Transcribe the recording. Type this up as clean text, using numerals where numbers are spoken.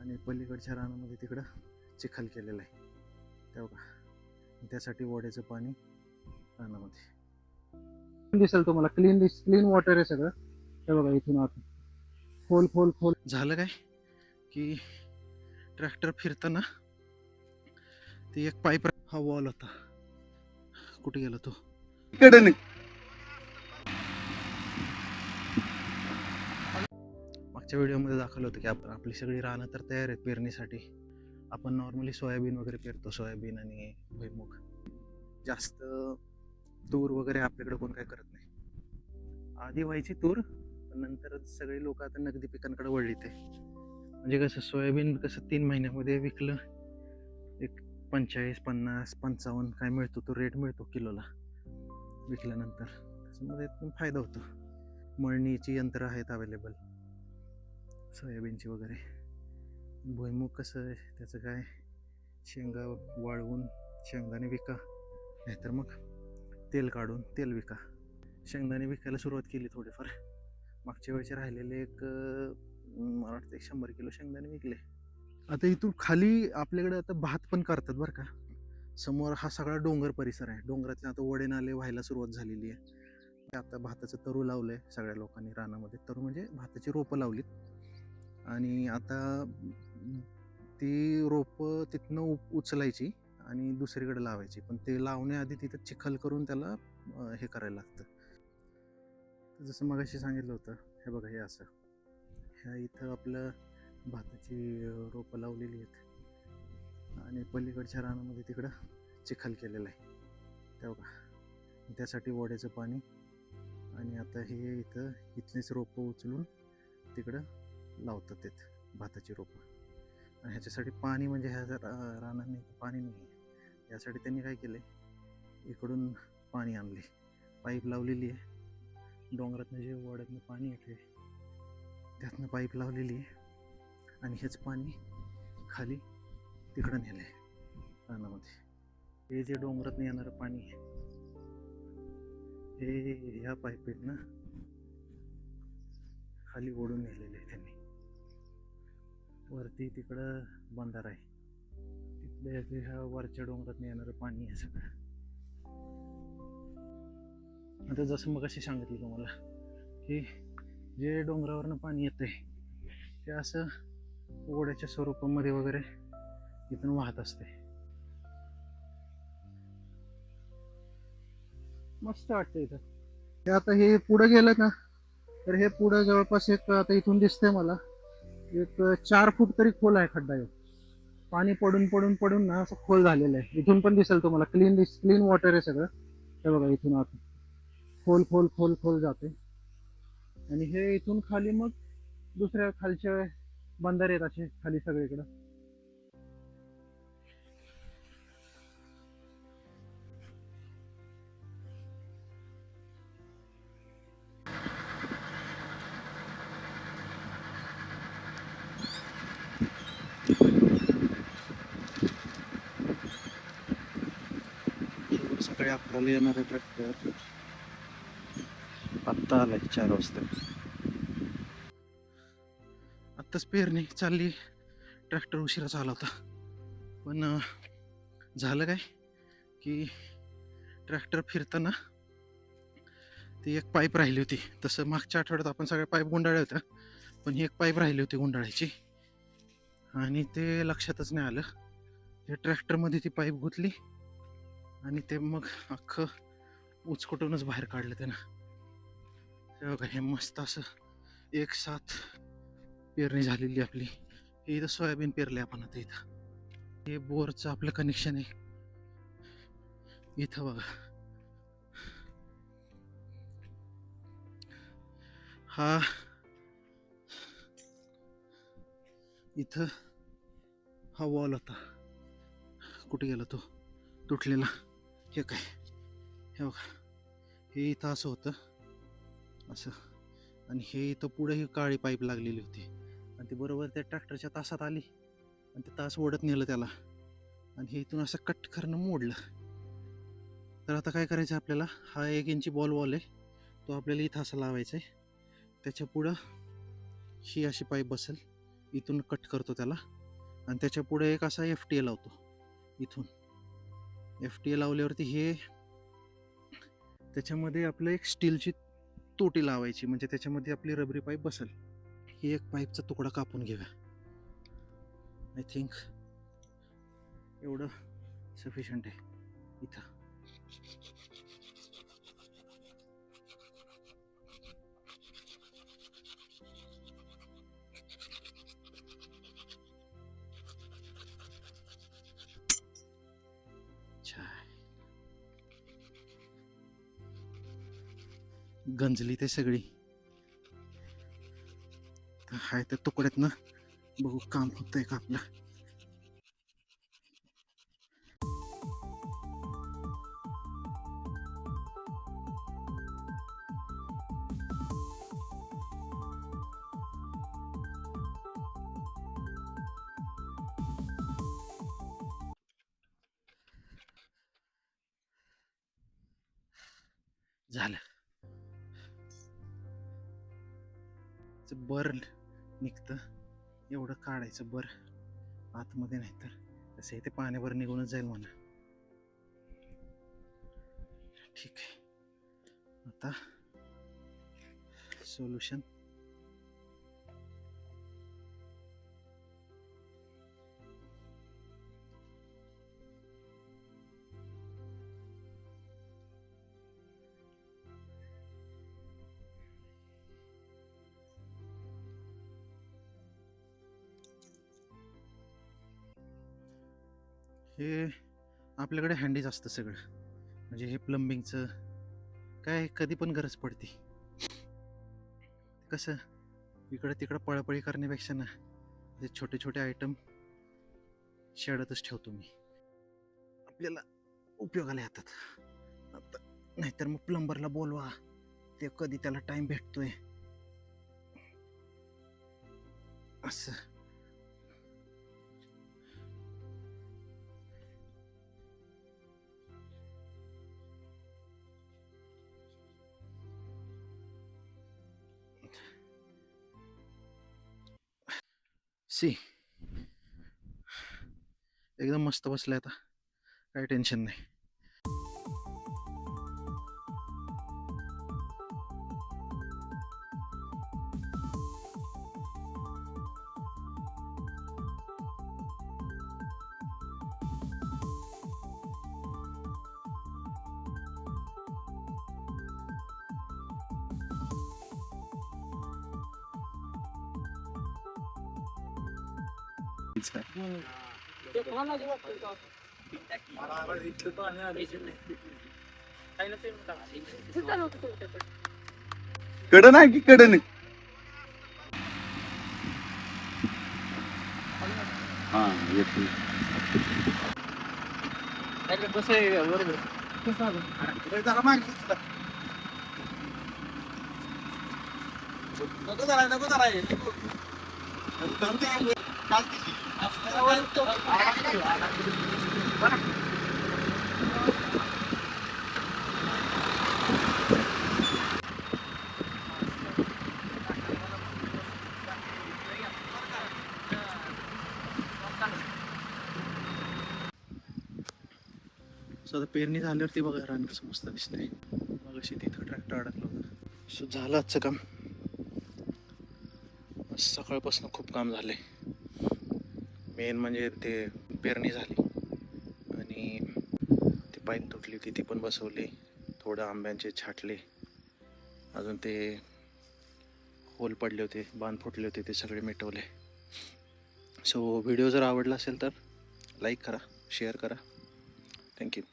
आणि पलीकडच्या रानामध्ये तिकडं चिखल केलेला आहे तेव्हा, त्यासाठी ओढ्याचं पाणी रानामध्ये दिसेल तुम्हाला. क्लीन वॉटर आहे सगळं. हे बघा इथून आत खोल खोल खोल. झालं काय की ट्रॅक्टर फिरताना ते एक पाईप हा वॉल होता, कुठे गेला तो? इकडे नाही. मागच्या व्हिडिओमध्ये दाखवलं होतं की आपली सगळी रानं तर तयार आहेत पेरणीसाठी. आपण नॉर्मली सोयाबीन वगैरे पेरतो, सोयाबीन आणि भुईमुग. जास्त तूर वगैरे आपल्याकडे कोण काय करत नाही. आधी व्हायची तूर, पण नंतर सगळे लोक आता नगदी पिकांकडे वळली. ते म्हणजे कसं, सोयाबीन कसं 3 महिन्यामध्ये विकलं, एक 45, 50, 55 काय मिळतो तो रेट मिळतो किलोला विकल्यानंतर. त्याच्यामध्ये पण फायदा होतो. मळणीची यंत्र आहेत अवेलेबल सोयाबीनची वगैरे. भुईमुग कसं आहे, त्याचं काय, शेंगा वाळवून शेंगदाणे विका, नाहीतर मग तेल काढून तेल विका. शेंगदाणे विकायला सुरुवात केली थोडेफार. मागच्या वेळचे राहिलेले एक मला वाटतं 100 किलो शेंगदाणे विकले. आता इथून खाली आपल्याकडे आता भात पण करतात बरं का. समोर हा सगळा डोंगर परिसर आहे. डोंगरातले आता ओढे नाले व्हायला सुरुवात झालेली आहे. आता भाताचं तरू लावलंय सगळ्या लोकांनी रानामध्ये. तरू म्हणजे भाताची रोपं लावलीत, आणि आता ती रोपं तिथनं उचलायची आणि दुसरीकडे लावायची. पण ते लावण्याआधी तिथं चिखल करून त्याला हे करायला लागतं. जसं मगाशी सांगितलं होतं, हे बघा हे असं, ह्या इथं आपलं भाताची रोपं लावलेली आहेत, आणि पलीकडच्या रानामध्ये तिकडं चिखल केलेलं आहे तेव्हा, त्यासाठी ओढ्याचं पाणी. आणि आता हे इथलेच रोपं उचलून तिकडं लावतात ते भाताची रोपं. आणि ह्याच्यासाठी पाणी म्हणजे ह्या रानांनी पाणी नाही आहे, यासाठी त्यांनी काय केलं, इकडून पाणी आणले, पाईप लावलेली आहे. डोंगरातनं जे ओढ्यातनं पाणी येते त्यातनं पाईप लावलेली आहे, आणि हेच पाणी खाली तिकडं नेलं आहे रानामध्ये. हे जे डोंगरातनं येणारं पाणी आहे, हे ह्या पाईपीतनं खाली ओढून नेलेले आहे त्यांनी. वरती तिकडं बंधारा आहे, तिथले ह्या वरच्या डोंगरातनं येणारं पाणी आहे सगळं. आता जसं मग अशी सांगितलं तुम्हाला की जे डोंगरावरनं पाणी येतंय ते असं ओढ्याच्या स्वरूपामध्ये वगैरे इथून वाहत असते. मस्त वाटतं इथं. हे आता हे पुढे गेलं ना, तर हे पुढे जवळपास एक, आता इथून दिसतंय मला, एक 4 फूट तरी खोल आहे खड्डा. पाणी पडून पडून पडून ना असं खोल झालेलं आहे. इथून पण दिसेल तुम्हाला. क्लीन वॉटर आहे सगळं. हे बघा इथून आत खोल खोल खोल खोल जाते. आणि हे इथून खाली मग दुसऱ्या खालच्या बंधारे आहेत असे खाली सगळीकडं. सकाळी 11ला येणारे ट्रॅक्टर आत्ता आलाय 4 वाजता. आत्ताच पेरणी चालली, ट्रॅक्टर उशिरा चालला होता. पण झालं काय की ट्रॅक्टर फिरताना ती एक पाईप राहिली होती. तसं मागच्या आठवड्यात आपण सगळ्या पाईप गुंडाळल्या होत्या, पण ही एक पाईप राहिली होती गुंडाळायची, आणि ते लक्षातच नाही आलं. ते ट्रॅक्टरमध्ये ती पाईप गुंतली, आणि ते मग अख्खं उचकुटूनच बाहेर काढलं त्यानं. बघा हे मस्त असं एक साथ पेरणी झालेली आपली. हे इथं सोयाबीन पेरले आपण आता. इथं हे बोरचं आपलं कनेक्शन आहे. इथं बघा, हा इथं हा वॉल होता, कुठे गेला तो तुटलेला. हे काय, हे बघा, हे इथं असं होतं असं, आणि हे इथं पुढे ही काळी पाईप लागलेली होती, आणि ती बरोबर त्या ट्रॅक्टरच्या तासात आली, आणि ते तास ओढत नेलं त्याला, आणि हे इथून असं कट करणं मोडलं. तर आता काय करायचं आपल्याला, हा 1 इंची वॉल आहे, तो आपल्याला इथं असा लावायचा आहे. त्याच्या पुढं ही अशी पाईप बसेल, इथून कट करतो त्याला आणि त्याच्या पुढे एक असा FTA लावतो इथून. FTA लावल्यावरती हे त्याच्यामध्ये आपलं एक स्टीलची तोटी लावायची, म्हणजे त्याच्यामध्ये आपली रबरी पाईप बसेल. ही एक पाईपचा तुकडा कापून घेऊया. आय थिंक एवढं सफिशियंट आहे इथं. गंजली ते सगळी हाय त्या तुकड्यात ना. बघू काम होतंय का आपलं. झालं. बर निघतं एवढं काढायचं बर आतमध्ये, नाही तर तसे ते पाण्यावर निघूनच जाईल म्हणा. ठीक आहे, आता सोल्युशन हे आपल्याकडे हँडीच असतं सगळं. म्हणजे हे प्लंबिंगचं काय कधी पण गरज पडते. कसं इकडं तिकडं पळापळी करण्यापेक्षा ना हे छोटे छोटे आयटम शेडातच ठेवतो मी, आपल्याला उपयोगाला येतात. आता नाहीतर मग प्लंबरला बोलवा, ते कधी त्याला टाइम भेटतोय असं. सी एकदम मस्त बसलाय आता, काही टेन्शन नाही. कडन आहे की कडन. हा येतो. कसं आहे बरोबर कसं आलं जरा मागे नको जरा नको जरा आता पेरणी झाल्यावरती बघा रान कसं मस्त दिसतंय. मग अशी तिथं ट्रॅक्टर अडकलं होतं. सो झालं आजचं काम. सकाळपासून खूप काम झालंय. मेन म्हणजे ते पेरणी झाली आणि ती पाईप तुटली होती ती पण बसवली. थोडं आंब्यांचे छाटले, अजून ते होल पडले होते, बांध फुटले होते, ते सगळे मिटवले. सो व्हिडिओ जर आवडला असेल तर लाईक करा, शेअर करा. थँक्यू.